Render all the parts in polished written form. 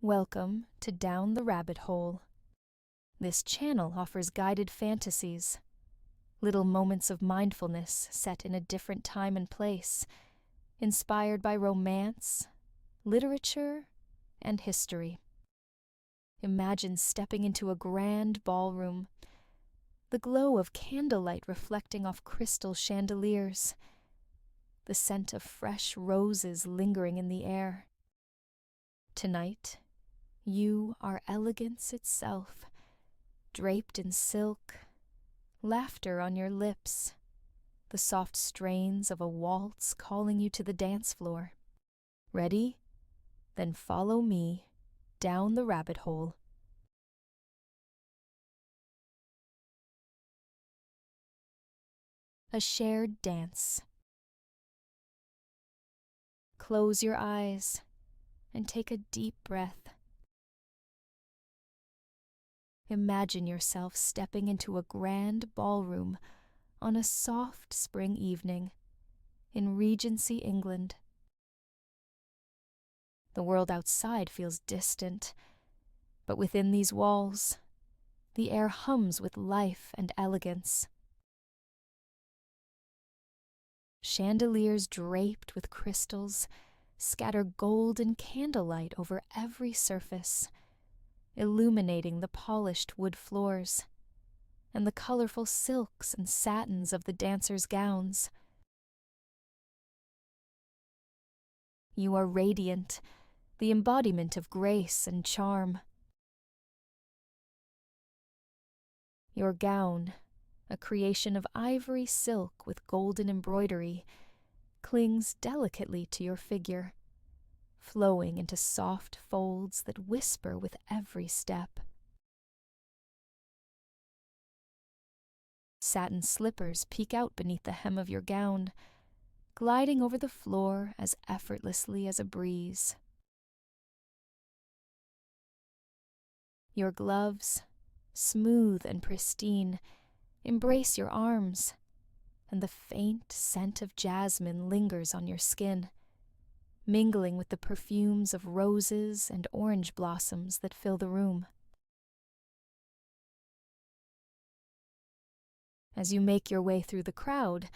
Welcome to Down the Rabbit Hole. This channel offers guided fantasies, little moments of mindfulness set in a different time and place, inspired by romance, literature, and history. Imagine stepping into a grand ballroom, the glow of candlelight reflecting off crystal chandeliers, the scent of fresh roses lingering in the air. Tonight, you are elegance itself, draped in silk, laughter on your lips, the soft strains of a waltz calling you to the dance floor. Ready? Then follow me down the rabbit hole. A shared dance. Close your eyes and take a deep breath. Imagine yourself stepping into a grand ballroom on a soft spring evening in Regency, England. The world outside feels distant, but within these walls, the air hums with life and elegance. Chandeliers draped with crystals scatter golden candlelight over every surface, illuminating the polished wood floors and the colorful silks and satins of the dancers' gowns. You are radiant, the embodiment of grace and charm. Your gown, a creation of ivory silk with golden embroidery, clings delicately to your figure, flowing into soft folds that whisper with every step. Satin slippers peek out beneath the hem of your gown, gliding over the floor as effortlessly as a breeze. Your gloves, smooth and pristine, embrace your arms, and the faint scent of jasmine lingers on your skin, mingling with the perfumes of roses and orange blossoms that fill the room. As you make your way through the crowd,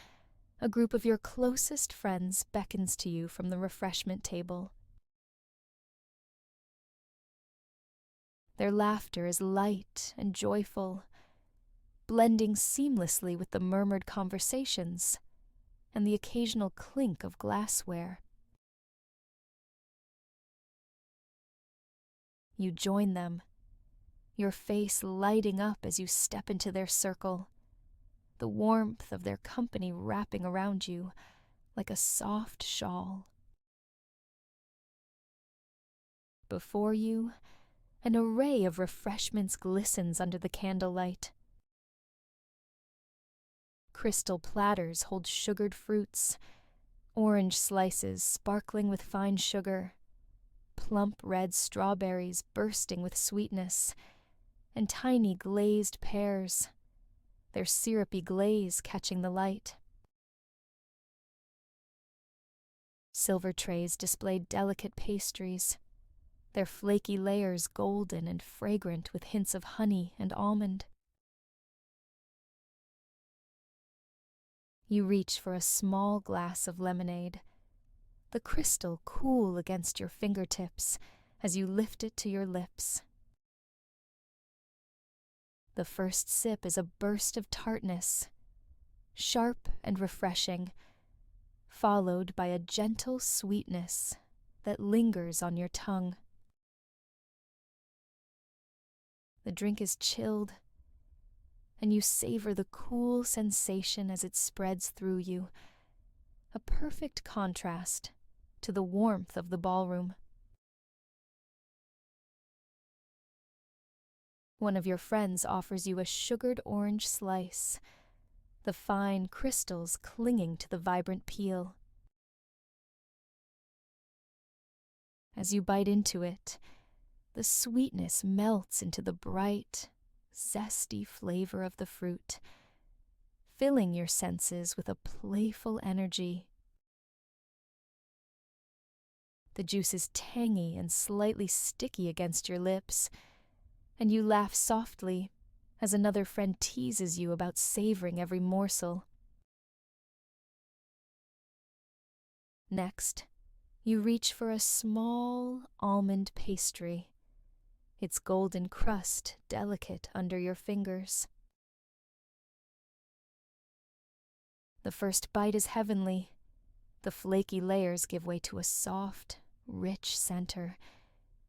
a group of your closest friends beckons to you from the refreshment table. Their laughter is light and joyful, blending seamlessly with the murmured conversations and the occasional clink of glassware. You join them, your face lighting up as you step into their circle, the warmth of their company wrapping around you like a soft shawl. Before you, an array of refreshments glistens under the candlelight. Crystal platters hold sugared fruits, orange slices sparkling with fine sugar, plump red strawberries bursting with sweetness, and tiny glazed pears, their syrupy glaze catching the light. Silver trays displayed delicate pastries, their flaky layers golden and fragrant with hints of honey and almond. You reach for a small glass of lemonade, the crystal cool against your fingertips as you lift it to your lips. The first sip is a burst of tartness, sharp and refreshing, followed by a gentle sweetness that lingers on your tongue. The drink is chilled, and you savor the cool sensation as it spreads through you, a perfect contrast to the warmth of the ballroom. One of your friends offers you a sugared orange slice, the fine crystals clinging to the vibrant peel. As you bite into it, the sweetness melts into the bright, zesty flavor of the fruit, filling your senses with a playful energy. The juice is tangy and slightly sticky against your lips, and you laugh softly as another friend teases you about savoring every morsel. Next, you reach for a small almond pastry, its golden crust delicate under your fingers. The first bite is heavenly. The flaky layers give way to a soft, rich center,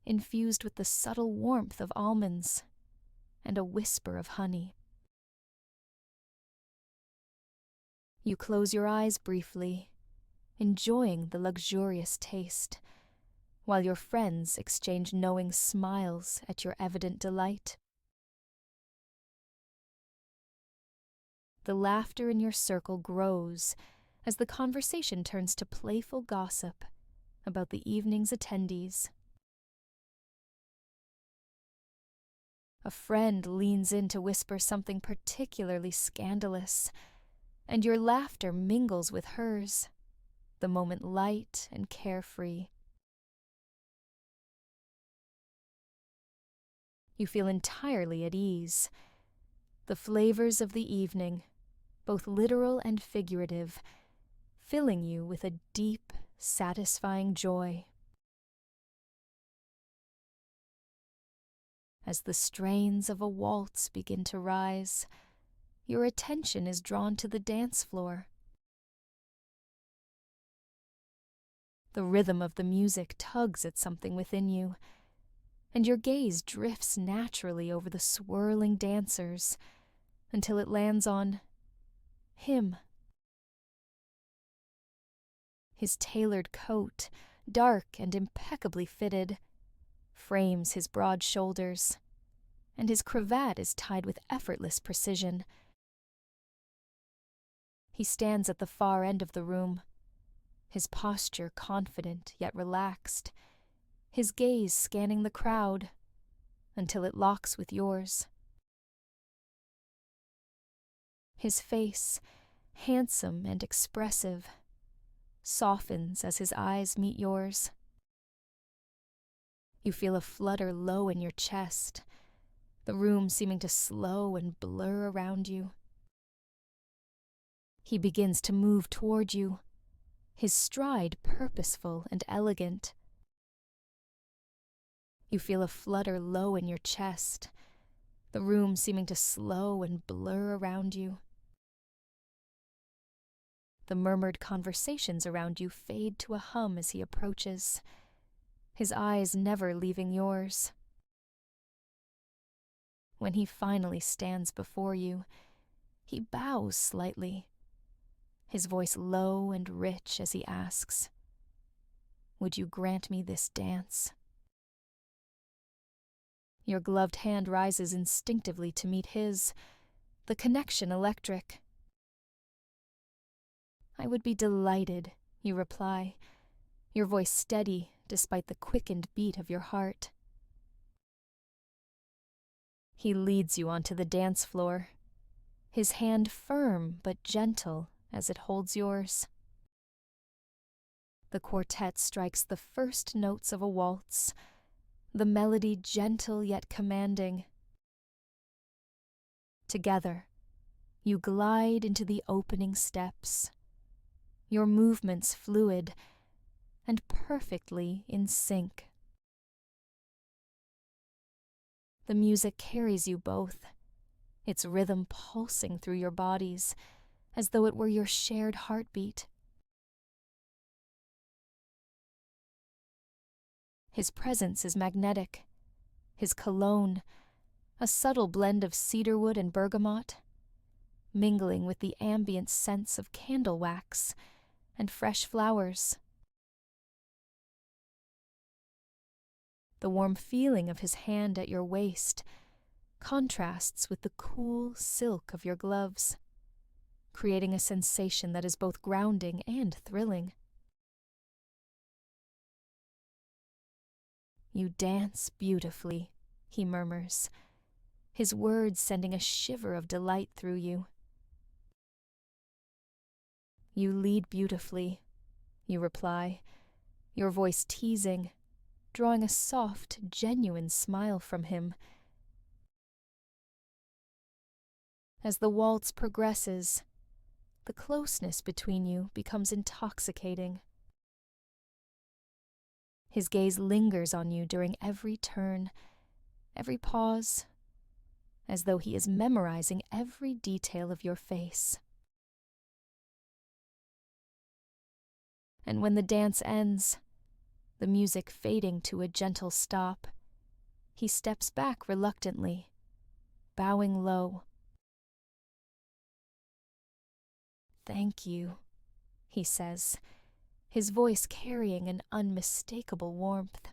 infused with the subtle warmth of almonds and a whisper of honey. You close your eyes briefly, enjoying the luxurious taste, while your friends exchange knowing smiles at your evident delight. The laughter in your circle grows as the conversation turns to playful gossip about the evening's attendees. A friend leans in to whisper something particularly scandalous, and your laughter mingles with hers, the moment light and carefree. You feel entirely at ease. The flavors of the evening, both literal and figurative, filling you with a deep, satisfying joy. As the strains of a waltz begin to rise, your attention is drawn to the dance floor. The rhythm of the music tugs at something within you, and your gaze drifts naturally over the swirling dancers until it lands on him. His tailored coat, dark and impeccably fitted, frames his broad shoulders, and his cravat is tied with effortless precision. He stands at the far end of the room, his posture confident yet relaxed, his gaze scanning the crowd until it locks with yours. His face, handsome and expressive, softens as his eyes meet yours. You feel a flutter low in your chest, the room seeming to slow and blur around you. He begins to move toward you, his stride purposeful and elegant. You feel a flutter low in your chest, the room seeming to slow and blur around you. The murmured conversations around you fade to a hum as he approaches, his eyes never leaving yours. When he finally stands before you, he bows slightly, his voice low and rich as he asks, "Would you grant me this dance?" Your gloved hand rises instinctively to meet his, the connection electric. "I would be delighted," you reply, your voice steady despite the quickened beat of your heart. He leads you onto the dance floor, his hand firm but gentle as it holds yours. The quartet strikes the first notes of a waltz, the melody gentle yet commanding. Together, you glide into the opening steps, your movements fluid and perfectly in sync. The music carries you both, its rhythm pulsing through your bodies as though it were your shared heartbeat. His presence is magnetic, his cologne, a subtle blend of cedarwood and bergamot, mingling with the ambient scents of candle wax and fresh flowers. The warm feeling of his hand at your waist contrasts with the cool silk of your gloves, creating a sensation that is both grounding and thrilling. "You dance beautifully," he murmurs, his words sending a shiver of delight through you. "You lead beautifully," you reply, your voice teasing, drawing a soft, genuine smile from him. As the waltz progresses, the closeness between you becomes intoxicating. His gaze lingers on you during every turn, every pause, as though he is memorizing every detail of your face. And when the dance ends, the music fading to a gentle stop, he steps back reluctantly, bowing low. "Thank you," he says, his voice carrying an unmistakable warmth.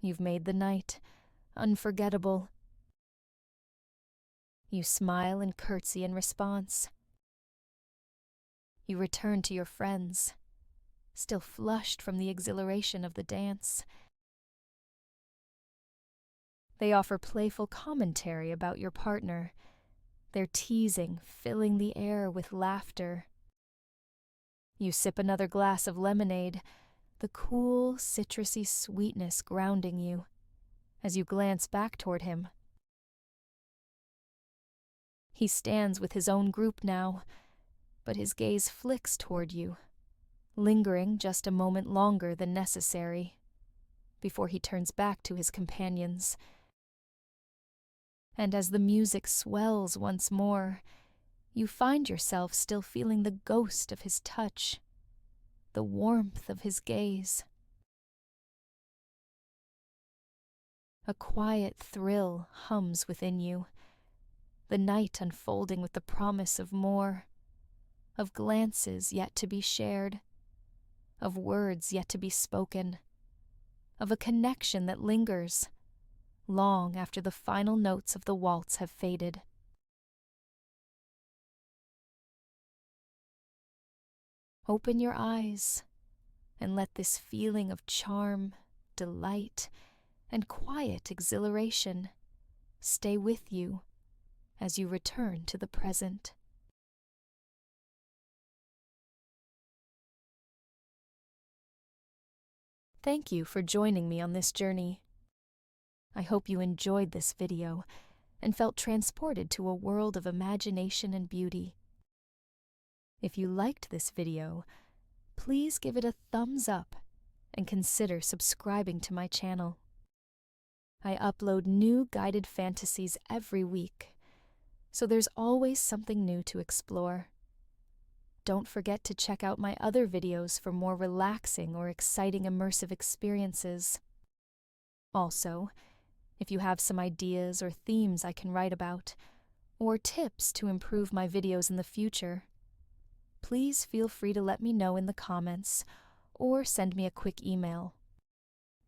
"You've made the night unforgettable." You smile and curtsy in response. You return to your friends, still flushed from the exhilaration of the dance. They offer playful commentary about your partner, their teasing filling the air with laughter. You sip another glass of lemonade, the cool, citrusy sweetness grounding you, as you glance back toward him. He stands with his own group now, but his gaze flicks toward you, lingering just a moment longer than necessary, before he turns back to his companions. And as the music swells once more, you find yourself still feeling the ghost of his touch, the warmth of his gaze. A quiet thrill hums within you, the night unfolding with the promise of more, of glances yet to be shared, of words yet to be spoken, of a connection that lingers long after the final notes of the waltz have faded. Open your eyes and let this feeling of charm, delight, and quiet exhilaration stay with you as you return to the present. Thank you for joining me on this journey. I hope you enjoyed this video and felt transported to a world of imagination and beauty. If you liked this video, please give it a thumbs up and consider subscribing to my channel. I upload new guided fantasies every week, so there's always something new to explore. Don't forget to check out my other videos for more relaxing or exciting immersive experiences. Also, if you have some ideas or themes I can write about, or tips to improve my videos in the future, please feel free to let me know in the comments or send me a quick email.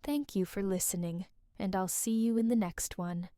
Thank you for listening, and I'll see you in the next one.